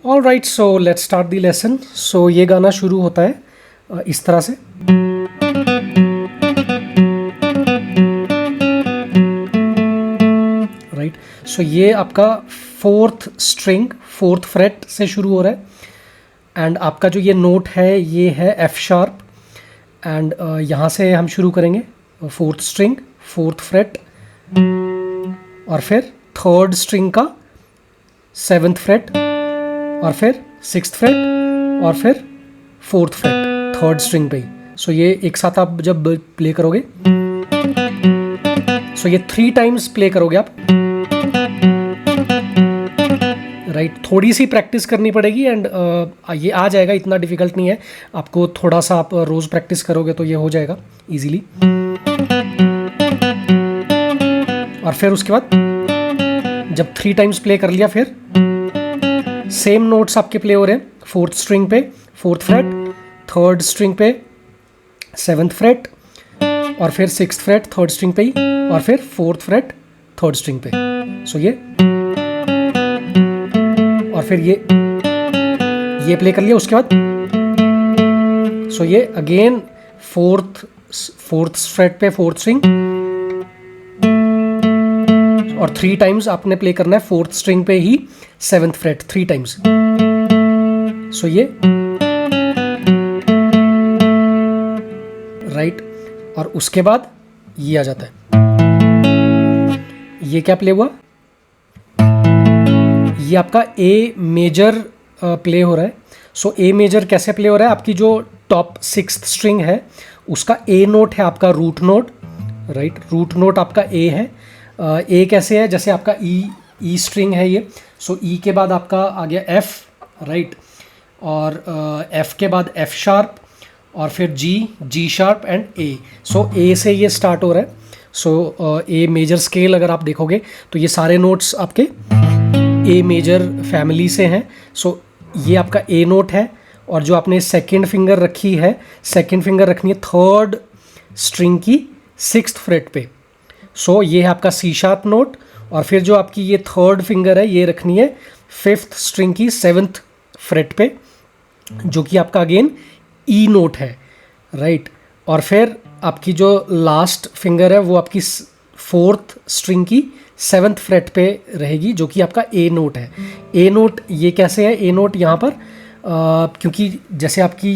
All right, so let's start the lesson. So ये गाना शुरू होता है इस तरह से। राइट, सो ये आपका फोर्थ स्ट्रिंग, फोर्थ फ्रेट से शुरू हो रहा है। एंड आपका जो ये नोट है ये है एफ शार्प। एंड यहाँ से हम शुरू करेंगे फोर्थ स्ट्रिंग, फोर्थ फ्रेट, और फिर थर्ड स्ट्रिंग का सेवन्थ फ्रेट, और फिर सिक्स्थ फ्रेट, और फिर फोर्थ फ्रेट थर्ड स्ट्रिंग पे ही। सो ये एक साथ आप जब प्ले करोगे, सो ये 3 टाइम्स प्ले करोगे आप। राइट, थोड़ी सी प्रैक्टिस करनी पड़ेगी एंड ये आ जाएगा, इतना डिफिकल्ट नहीं है। आपको थोड़ा सा आप रोज़ प्रैक्टिस करोगे तो ये हो जाएगा इजीली। और फिर उसके बाद जब 3 टाइम्स प्ले कर लिया, फिर सेम नोट्स आपके प्ले हो रहे हैं। फोर्थ स्ट्रिंग पे फोर्थ फ्रेट, थर्ड स्ट्रिंग पे सेवन्थ फ्रेट, और फिर सिक्स्थ फ्रेट थर्ड स्ट्रिंग पे ही, और फिर फोर्थ फ्रेट थर्ड स्ट्रिंग पे। सो ये, और फिर ये प्ले कर लिया। उसके बाद सो ये अगेन फोर्थ फ्रेट पे फोर्थ स्ट्रिंग, और 3 टाइम्स आपने प्ले करना है फोर्थ स्ट्रिंग पे ही सेवन्थ फ्रेट 3 टाइम्स। सो ये राइट, और उसके बाद ये आ जाता है। ये क्या प्ले हुआ? ये आपका ए मेजर प्ले हो रहा है। सो ए मेजर कैसे प्ले हो रहा है? आपकी जो टॉप 6th स्ट्रिंग है उसका ए नोट है आपका root note. Right, root note आपका ए है। ए कैसे है? जैसे आपका ई स्ट्रिंग है ये। सो ई के बाद आपका आ गया एफ, राइट, और एफ के बाद एफ शार्प, और फिर जी शार्प एंड ए। सो ए से ये स्टार्ट हो रहा है। सो ए मेजर स्केल अगर आप देखोगे तो ये सारे नोट्स आपके ए मेजर फैमिली से हैं। सो ये आपका ए नोट है, और जो आपने सेकंड फिंगर रखी है, सेकंड फिंगर रखनी है थर्ड स्ट्रिंग की 6th फ्रेट पे। सो ये है आपका सी शार्प नोट, और फिर जो आपकी ये थर्ड फिंगर है ये रखनी है 5th स्ट्रिंग की 7th फ्रेट पे, जो कि आपका अगेन ई नोट है। राइट, और फिर आपकी जो लास्ट फिंगर है वो आपकी 4th स्ट्रिंग की 7th फ्रेट पे रहेगी, जो कि आपका ए नोट है। ए नोट ये कैसे है? ए नोट यहाँ पर क्योंकि जैसे आपकी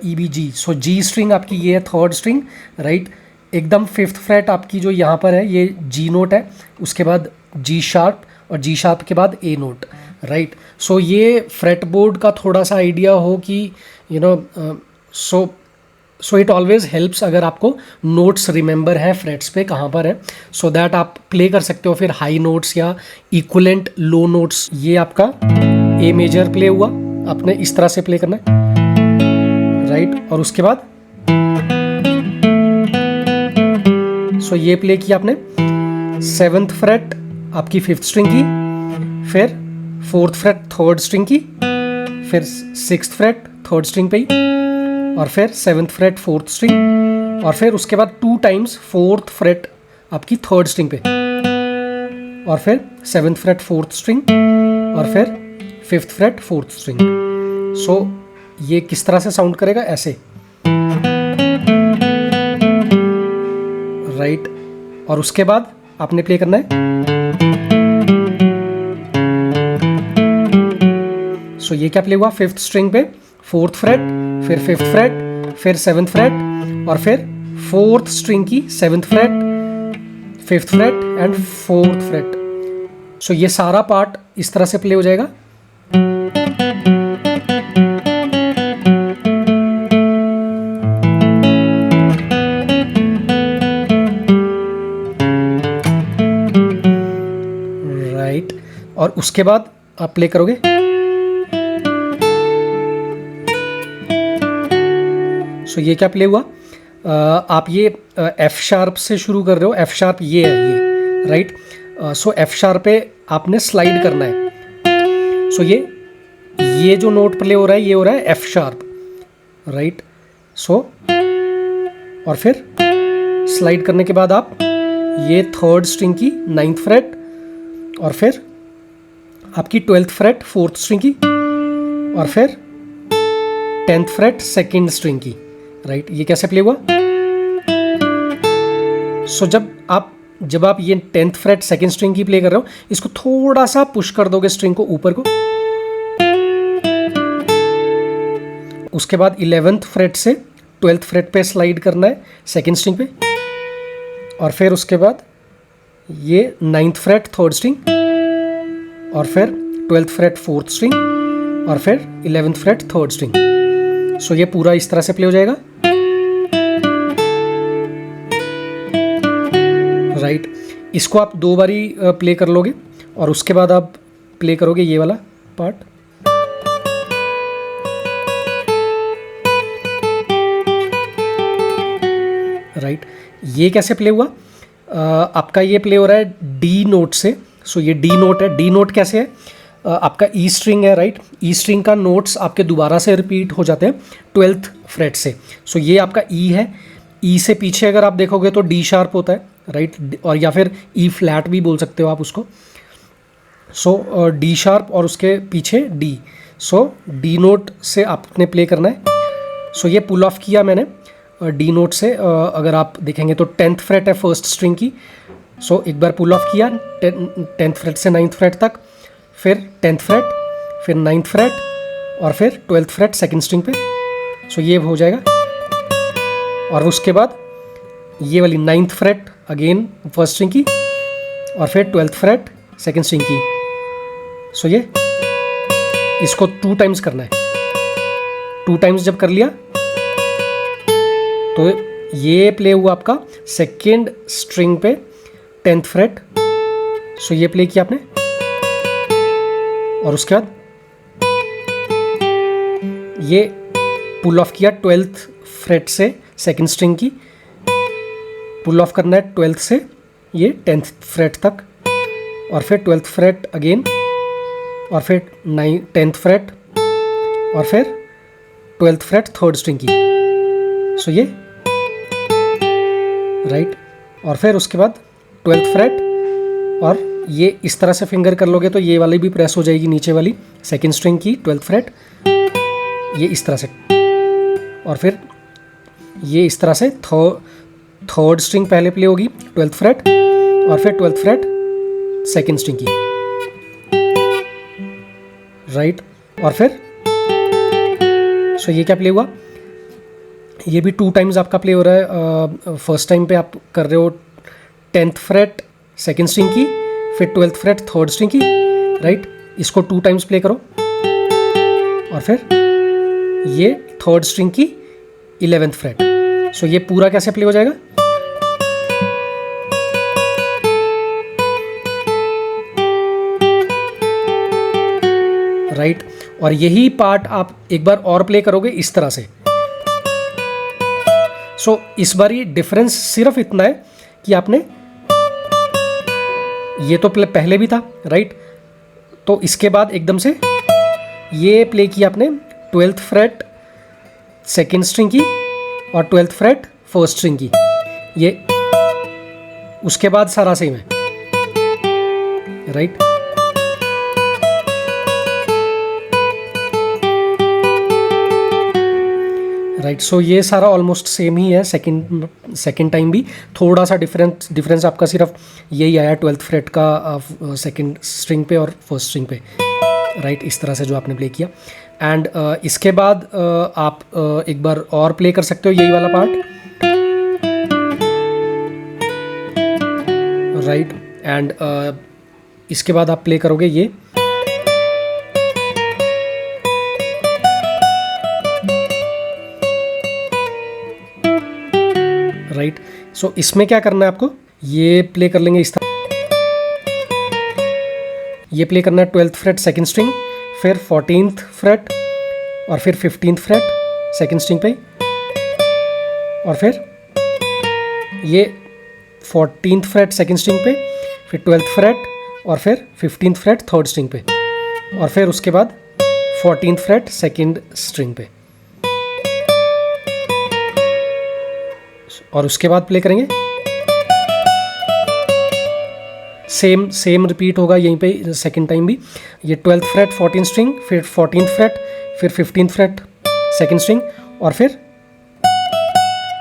ई बी जी, सो जी स्ट्रिंग आपकी ये है थर्ड स्ट्रिंग, राइट, एकदम 5th फ्रेट आपकी जो यहाँ पर है ये जी नोट है, उसके बाद जी शार्प, और जी शार्प के बाद ए नोट। राइट, सो ये फ्रेट बोर्ड का थोड़ा सा आइडिया हो कि you know, so it always helps अगर आपको नोट्स रिमेंबर है फ्रेट्स पे कहाँ पर है, सो दैट आप प्ले कर सकते हो फिर हाई नोट्स या इक्वलेंट लो नोट्स। ये आपका ए मेजर प्ले हुआ, आपने इस तरह से प्ले करना है। राइट, और उसके बाद सो ये प्ले किया आपने 7th फ्रेट आपकी 5th स्ट्रिंग की, फिर 4th फ्रेट थर्ड स्ट्रिंग की, फिर 6th फ्रेट थर्ड स्ट्रिंग पे ही, और फिर 7th फ्रेट 4th स्ट्रिंग, और फिर उसके बाद 2 टाइम्स 4th फ्रेट आपकी थर्ड स्ट्रिंग पे, और फिर 7th फ्रेट 4th स्ट्रिंग, और फिर 5th फ्रेट 4th स्ट्रिंग। सो ये किस तरह से साउंड करेगा? ऐसे। राइट, और उसके बाद आपने प्ले करना है। सो ये क्या प्ले हुआ? 5th स्ट्रिंग पे 4th फ्रेट, फिर 5th फ्रेट, फिर 7th फ्रेट, और फिर 4th स्ट्रिंग की 7th fret, 5th fret and 4th fret. So ये सारा पार्ट इस तरह से प्ले हो जाएगा। राइट, और उसके बाद आप प्ले करोगे। सो ये क्या प्ले हुआ? आप ये एफ शार्प से शुरू कर रहे हो। एफ शार्प ये है, ये राइट। सो एफ शार्प पे आपने स्लाइड करना है। सो ये जो नोट प्ले हो रहा है ये हो रहा है एफ शार्प, राइट। सो और फिर स्लाइड करने के बाद आप ये थर्ड स्ट्रिंग की 9th फ्रेट, और फिर आपकी 12th फ्रेट 4th स्ट्रिंग की, और फिर 10th फ्रेट सेकेंड स्ट्रिंग की, राइट। ये कैसे प्ले हुआ? सो जब आप ये 10th फ्रेट सेकेंड स्ट्रिंग की प्ले कर रहे हो, इसको थोड़ा सा पुश कर दोगे स्ट्रिंग को ऊपर को, उसके बाद 11th फ्रेट से 12th फ्रेट पे स्लाइड करना है सेकेंड स्ट्रिंग पे, और फिर उसके बाद ये 9th फ्रेट थर्ड स्ट्रिंग, और फिर 12th फ्रेट फोर्थ स्ट्रिंग, और फिर 11th फ्रेट थर्ड स्ट्रिंग। सो ये पूरा इस तरह से प्ले हो जाएगा, राइट। इसको आप 2 बारी प्ले कर लोगे और उसके बाद आप प्ले करोगे ये वाला पार्ट, राइट। ये कैसे प्ले हुआ? आपका ये प्ले हो रहा है डी नोट से। सो ये डी नोट है। डी नोट कैसे है? आपका ई स्ट्रिंग है, राइट। ई स्ट्रिंग का नोट्स आपके दोबारा से रिपीट हो जाते हैं 12th फ्रेट से। सो ये आपका ई है। ई से पीछे अगर आप देखोगे तो डी शार्प होता है, राइट, और या फिर ई फ्लैट भी बोल सकते हो आप उसको। सो डी शार्प और उसके पीछे डी। सो डी नोट से आपने प्ले करना है। सो ये पुल ऑफ किया मैंने डी नोट से। अगर आप देखेंगे तो 10th फ्रेट है फर्स्ट स्ट्रिंग की। सो एक बार पुल ऑफ किया 10th फ्रेट से 9th फ्रेट तक, फिर 10th फ्रेट, फिर 9th फ्रेट, और फिर 12th फ्रेट सेकेंड स्ट्रिंग पे। सो ये हो जाएगा। और उसके बाद ये वाली 9th freight again first string की, और फिर 12th फ्रेट सेकेंड स्ट्रिंग की। सो ये इसको 2 टाइम्स करना है। 2 टाइम्स जब कर लिया तो ये प्ले हुआ आपका सेकेंड स्ट्रिंग पे 10th फ्रेट। सो ये प्ले किया आपने, और उसके बाद ये पुल ऑफ किया 12th फ्रेट से सेकेंड स्ट्रिंग की। पुल ऑफ करना है 12th से ये 10th फ्रेट तक, और फिर 12th फ्रेट अगेन, और फिर 10th फ्रेट, और फिर 12th फ्रेट थर्ड स्ट्रिंग की। सो ये राइट। और फिर उसके बाद 12th फ्रेट, और ये इस तरह से फिंगर कर लोगे तो ये वाली भी प्रेस हो जाएगी नीचे वाली सेकेंड स्ट्रिंग की 12th फ्रेट, ये इस तरह से। और फिर ये इस तरह से थर्ड स्ट्रिंग पहले प्ले होगी 12th फ्रेट, और फिर 12th फ्रेट सेकेंड स्ट्रिंग की, राइट। और फिर सो ये क्या प्ले हुआ? ये भी 2 टाइम्स आपका प्ले हो रहा है। फर्स्ट टाइम पे आप कर रहे हो 10th फ्रेट सेकेंड स्ट्रिंग की, फिर 12th फ्रेट थर्ड स्ट्रिंग की, राइट। इसको 2 टाइम्स प्ले करो, और फिर ये थर्ड स्ट्रिंग की 11th फ्रेट। सो ये पूरा कैसे प्ले हो जाएगा? राइट। और यही पार्ट आप एक बार और प्ले करोगे इस तरह से। सो इस बार ये डिफरेंस सिर्फ इतना है कि आपने ये तो पहले भी था, राइट। तो इसके बाद एकदम से ये प्ले किया आपने 12th फ्रेट सेकेंड स्ट्रिंग की और 12th फ्रेट फर्स्ट स्ट्रिंग की। ये उसके बाद सारा सेम है, राइट। राइट। सो ये सारा ऑलमोस्ट सेम ही है। सेकेंड टाइम भी थोड़ा सा डिफरेंस आपका सिर्फ यही आया 12th फ्रेट का सेकेंड स्ट्रिंग पे और फर्स्ट स्ट्रिंग पे, राइट। इस तरह से जो आपने प्ले किया। एंड इसके बाद आप एक बार और प्ले कर सकते हो यही वाला पार्ट, राइट। एंड इसके बाद आप प्ले करोगे ये, राइट। सो इसमें क्या करना है आपको? ये प्ले कर लेंगे इस तरह। ये प्ले करना है 12th फ्रेट सेकेंड स्ट्रिंग, फिर 14th फ्रेट, और फिर 15th फ्रेट सेकेंड स्ट्रिंग पे, और फिर ये 14th फ्रेट सेकेंड स्ट्रिंग पे, फिर 12th फ्रेट, और फिर 15th फ्रेट थर्ड स्ट्रिंग पे, और फिर उसके बाद 14th फ्रेट सेकेंड स्ट्रिंग पे, और उसके बाद प्ले करेंगे। सेम रिपीट होगा यहीं पे सेकेंड टाइम भी। ये 12th फ्रेट 14th स्ट्रिंग, फिर 14th फ्रेट, फिर 15th फ्रेट सेकेंड स्ट्रिंग, और फिर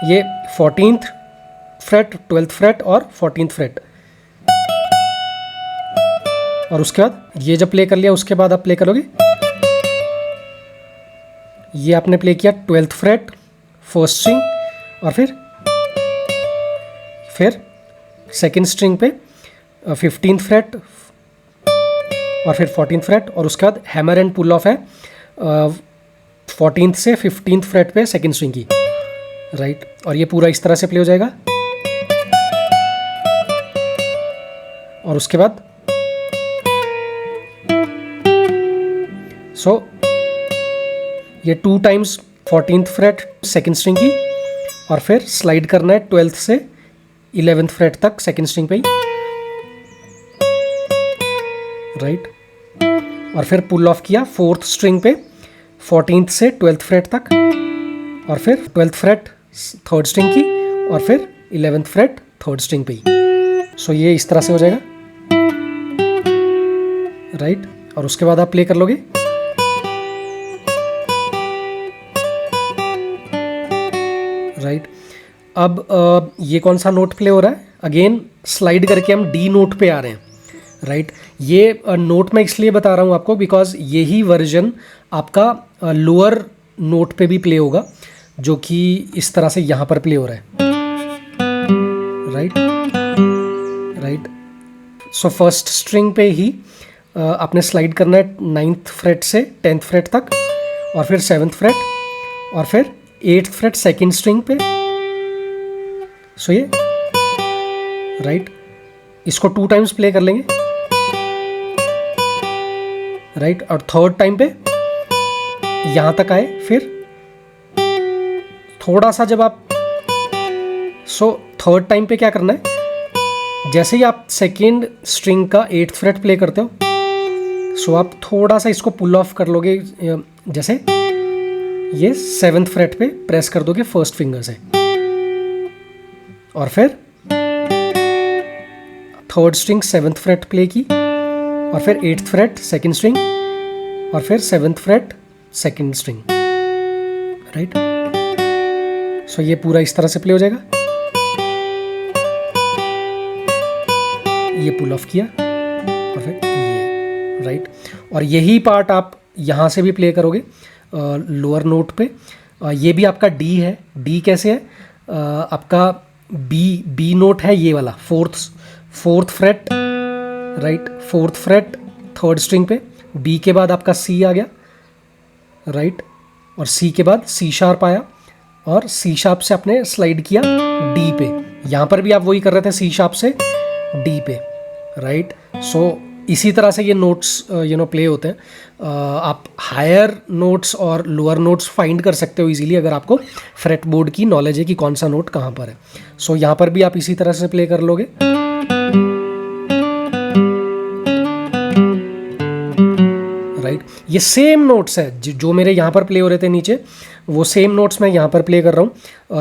ये 14th फ्रेट, 12th फ्रेट और 14th फ्रेट। और उसके बाद ये जब प्ले कर लिया उसके बाद आप प्ले करोगे, ये आपने प्ले किया 12th फ्रेट फर्स्ट स्ट्रिंग, और फिर सेकेंड स्ट्रिंग पे 15th फ्रेट और फिर 14th फ्रेट, और उसके बाद हैमर एंड पुल ऑफ है 14th से 15th फ्रेट पे सेकेंड स्ट्रिंग की, राइट। और ये पूरा इस तरह से प्ले हो जाएगा। और उसके बाद सो ये 2 times 14th freight second string की, और फिर स्लाइड करना है 12th से 11th फ्रेट तक सेकेंड स्ट्रिंग पे ही, राइट। और फिर पुल ऑफ किया 4th स्ट्रिंग पे 14th से 12th फ्रेट तक, और फिर 12th फ्रेट थर्ड स्ट्रिंग की, और फिर 11th फ्रेट थर्ड स्ट्रिंग पे ही। सो ये इस तरह से हो जाएगा, राइट। और उसके बाद आप प्ले कर लोगे, राइट। अब ये कौन सा नोट प्ले हो रहा है, अगेन स्लाइड करके हम डी नोट पे आ रहे हैं, राइट। ये नोट मैं इसलिए बता रहा हूँ आपको बिकॉज यही वर्जन आपका लोअर नोट पे भी प्ले होगा, जो कि इस तरह से यहाँ पर प्ले हो रहा है, right, right. So first string पे ही आपने स्लाइड करना है 9th फ्रेट से 10th फ्रेट तक, और फिर 7th फ्रेट, और फिर 8th फ्रेट सेकेंड स्ट्रिंग पे। सो ये राइट, इसको 2 टाइम्स प्ले कर लेंगे, राइट। और थर्ड टाइम पे यहां तक आए, फिर थोड़ा सा जब आप थर्ड टाइम पे क्या करना है, जैसे ही आप सेकेंड स्ट्रिंग का 8th फ्रेट प्ले करते हो, आप थोड़ा सा इसको पुल ऑफ कर लोगे, जैसे ये 7th फ्रेट पे प्रेस कर दोगे फर्स्ट फिंगर से, और फिर third string 7th freight play की, और फिर 8th फ्रेट सेकेंड स्ट्रिंग, और फिर 7th fret second string, right. So ये पूरा इस तरह से प्ले हो जाएगा। ये पुल ऑफ किया, और फिर ये, राइट। और यही पार्ट आप यहाँ से भी प्ले करोगे लोअर नोट पे। ये भी आपका डी है। डी कैसे है, आपका बी नोट है ये वाला, fourth freight, right, 4th freight third string पे, बी के बाद आपका सी आ गया, राइट, और सी के बाद सी शार्प आया, और सी शार्प से आपने स्लाइड किया डी पे। यहाँ पर भी आप वही कर रहे थे, सी शार्प से डी पे, राइट। सो इसी तरह से ये नोट्स प्ले होते हैं। आप हायर नोट्स और लोअर नोट्स फाइंड कर सकते हो इजीली अगर आपको फ्रेट बोर्ड की नॉलेज है कि कौन सा नोट कहाँ पर है। सो यहाँ पर भी आप इसी तरह से प्ले कर लोगे, राइट। ये सेम नोट्स है जो मेरे यहाँ पर प्ले हो रहे थे नीचे, वो सेम नोट्स मैं यहाँ पर प्ले कर रहा हूँ।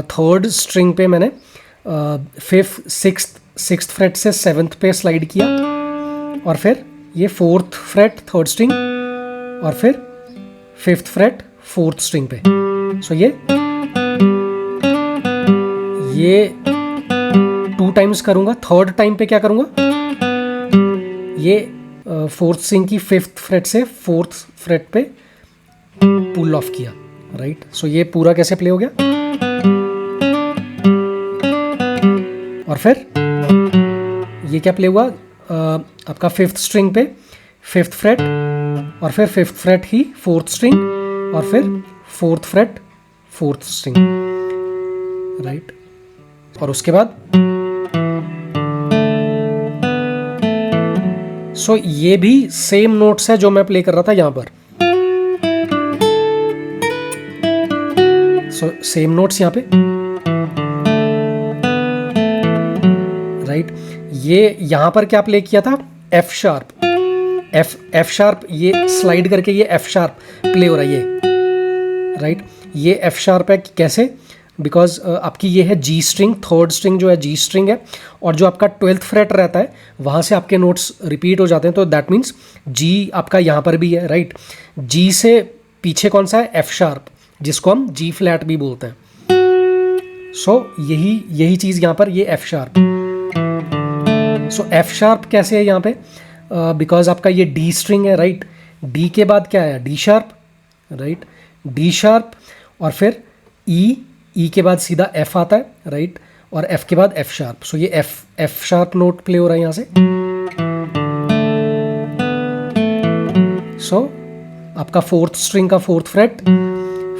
थर्ड स्ट्रिंग पे मैंने 5th 6th फ्रेट से 7th पे स्लाइड किया, और फिर ये 4th फ्रेट थर्ड स्ट्रिंग, और फिर 5th फ्रेट 4th स्ट्रिंग पे। सो ये 2 टाइम्स करूँगा। थर्ड टाइम पे क्या करूँगा, ये 4th स्ट्रिंग की 5th फ्रेट से 4th फ्रेट पे पुल ऑफ किया, राइट। सो ये पूरा कैसे प्ले हो गया, और फिर ये क्या प्ले हुआ, आपका 5th स्ट्रिंग पे 5th फ्रेट, और फिर 5th फ्रेट ही 4th स्ट्रिंग, और फिर 4th freight 4th string, right. और उसके बाद ये भी सेम नोट्स है जो मैं प्ले कर रहा था यहाँ पर। सेम नोट्स यहाँ पे, राइट। ये यहाँ पर क्या प्ले किया था, एफ शार्प, ये स्लाइड करके ये एफ शार्प प्ले हो रहा है ये, राइट। ये एफ शार्प है, कैसे, बिकॉज आपकी ये है जी स्ट्रिंग, थर्ड स्ट्रिंग जो है जी स्ट्रिंग है, और जो आपका 12th फ्रेट रहता है वहाँ से आपके नोट्स रिपीट हो जाते हैं, तो दैट मीन्स जी आपका यहाँ पर भी है, राइट। जी से पीछे कौन सा है, एफ शार्प, जिसको हम जी फ्लैट भी बोलते हैं। सो यही चीज़ यहाँ पर, ये एफ शार्प। सो एफ शार्प कैसे है यहाँ पे, बिकॉज आपका ये डी स्ट्रिंग है, राइट। डी के बाद क्या है, D sharp, right, D sharp, और फिर ई के बाद सीधा एफ आता है, राइट, और एफ के बाद एफ शार्प। सो ये एफ शार्प नोट प्ले हो रहा है यहाँ से। सो आपका फोर्थ स्ट्रिंग का फोर्थ फ्रेट,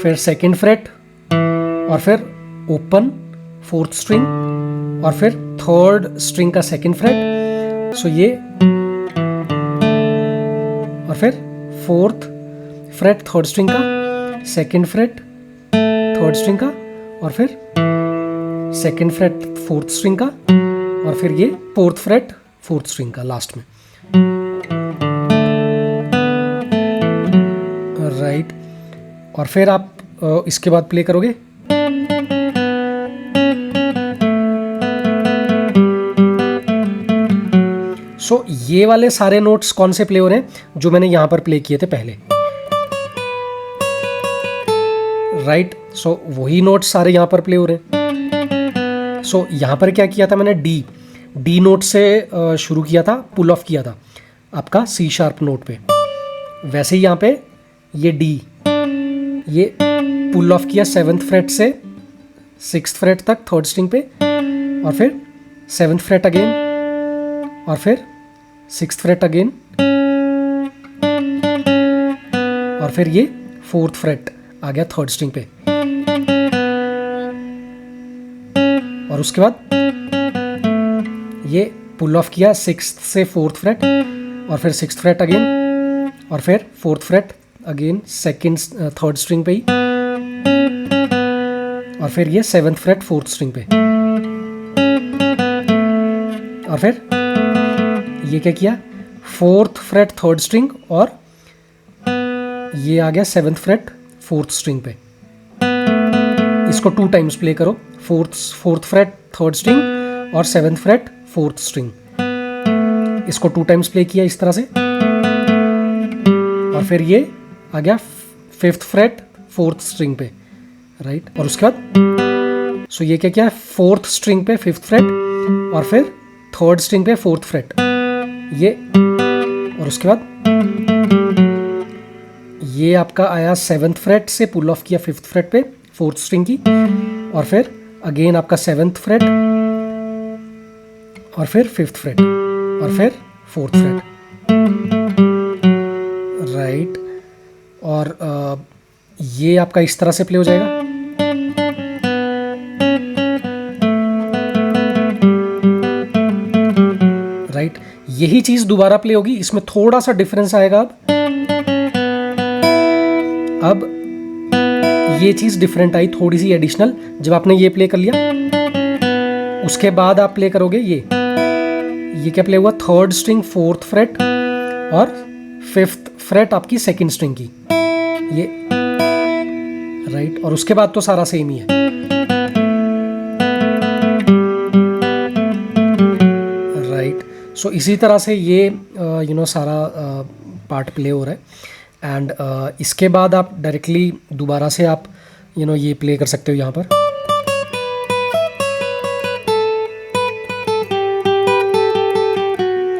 फिर सेकंड फ्रेट, और फिर ओपन फोर्थ स्ट्रिंग, और फिर थर्ड स्ट्रिंग का सेकंड फ्रेट। सो ये, और फिर फोर्थ फ्रेट थर्ड स्ट्रिंग का, सेकंड फ्रेट थर्ड स्ट्रिंग का, और फिर सेकंड फ्रेट फोर्थ स्ट्रिंग का, और फिर ये फोर्थ फ्रेट फोर्थ स्ट्रिंग का लास्ट में, राइट। और फिर आप इसके बाद प्ले करोगे। सो ये वाले सारे नोट्स कौन से प्ले हो रहे हैं, जो मैंने यहां पर प्ले किए थे पहले, राइट। सो वही नोट्स सारे यहां पर प्ले हो रहे हैं। सो यहां पर क्या किया था मैंने, डी नोट से शुरू किया था, पुल ऑफ किया था आपका सी शार्प नोट पे। वैसे ही यहां पे ये डी, ये पुल ऑफ किया 7th फ्रेट से 6th फ्रेट तक थर्ड स्ट्रिंग पे, और फिर 7th फ्रेट अगेन, और फिर 6th फ्रेट अगेन, और फिर ये 4th फ्रेट आ गया थर्ड स्ट्रिंग पे, और उसके बाद ये पुल ऑफ किया 6th से 4th फ्रेट, और फिर 6th फ्रेट अगेन, और फिर 4th freight again third string पे ही, और फिर ये 7th फ्रेट 4th स्ट्रिंग पे, और फिर ये क्या किया, 4th फ्रेट थर्ड स्ट्रिंग, और ये आ गया 7th फ्रेट 4th स्ट्रिंग पे। इसको 2 टाइम्स प्ले करो, 4th फ्रेट थर्ड स्ट्रिंग और 7th फ्रेट 4th स्ट्रिंग, इसको 2 टाइम्स प्ले किया इस तरह से, और फिर ये आ गया 5th फ्रेट 4th स्ट्रिंग पे, राइट। और उसके बाद सो ये क्या किया, 4th स्ट्रिंग पे 5th फ्रेट, और फिर थर्ड स्ट्रिंग पे 4th फ्रेट, ये, और उसके बाद ये आपका आया 7th फ्रेट से पुल ऑफ किया 5th फ्रेट पे 4th स्ट्रिंग की, और फिर अगेन आपका 7th फ्रेट, और फिर 5th फ्रेट, और फिर 4th फ्रेट, राइट। और ये आपका इस तरह से प्ले हो जाएगा। राइट, यही चीज दोबारा प्ले होगी, इसमें थोड़ा सा डिफरेंस आएगा। अब ये चीज डिफरेंट आई, थोड़ी सी एडिशनल। जब आपने ये प्ले कर लिया, उसके बाद आप प्ले करोगे ये क्या प्ले हुआ, थर्ड स्ट्रिंग 4th फ्रेट और 5th फ्रेट आपकी सेकंड स्ट्रिंग की, ये, राइट। और उसके बाद तो सारा सेम ही है, राइट। सो इसी तरह से ये सारा पार्ट प्ले हो रहा है। एंड इसके बाद आप डायरेक्टली दोबारा से आप ये प्ले कर सकते हो यहाँ पर।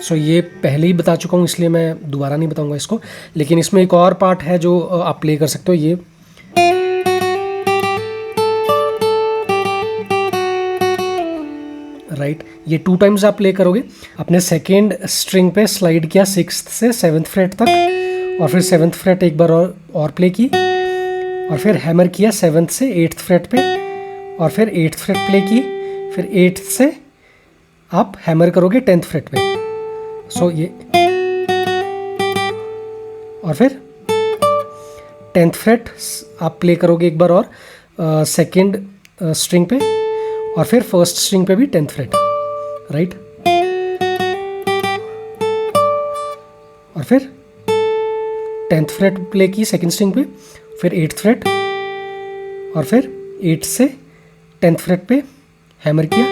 सो ये पहले ही बता चुका हूँ, इसलिए मैं दोबारा नहीं बताऊंगा इसको। लेकिन इसमें एक और पार्ट है जो आप प्ले कर सकते हो, ये राइट। ये 2 टाइम्स आप प्ले करोगे। अपने सेकेंड स्ट्रिंग पे स्लाइड किया 6th से 7th फ्रेट तक, और फिर 7th फ्रेट एक बार और प्ले की, और फिर हैमर किया 7th से 8th फ्रेट पे, और फिर 8th फ्रेट प्ले की, फिर 8th से आप हैमर करोगे 10th फ्रेट पे। सो ये, और फिर 10th फ्रेट आप प्ले करोगे एक बार और सेकेंड स्ट्रिंग पे, और फिर फर्स्ट स्ट्रिंग पे भी 10th फ्रेट, राइट। और फिर 10th फ्रेट प्ले की सेकंड स्ट्रिंग पे, फिर 8th फ्रेट, और फिर 8 से 10th फ्रेट पे हैमर किया,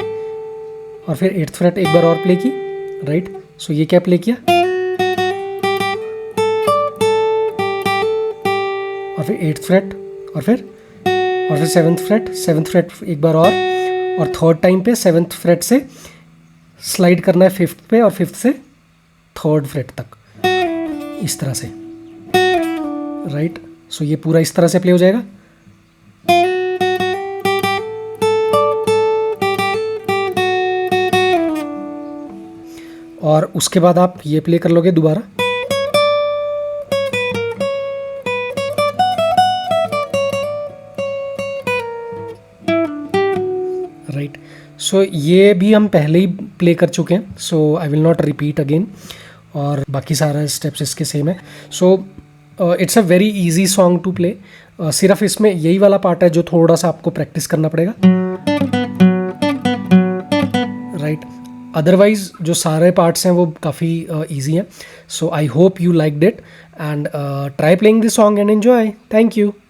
और फिर 8th फ्रेट एक बार और प्ले की, राइट। सो ये क्या प्ले किया, और फिर 8th फ्रेट, और फिर 7th फ्रेट एक बार और थर्ड टाइम पे 7th फ्रेट से स्लाइड करना है 5th पे, और 5th से 3rd फ्रेट तक, इस तरह से, राइट। सो ये पूरा इस तरह से प्ले हो जाएगा। और उसके बाद आप ये प्ले कर लोगे दोबारा, राइट। सो ये भी हम पहले ही प्ले कर चुके हैं, so I will not repeat again, और बाकी सारा स्टेप्स इसके सेम है। So it's a very easy song to play, सिर्फ इसमें यही वाला पार्ट है जो थोड़ा सा आपको प्रैक्टिस करना पड़ेगा, राइट। अदरवाइज जो सारे पार्ट्स हैं वो काफ़ी ईजी हैं। So I hope you liked it, and try playing this song and enjoy. Thank you.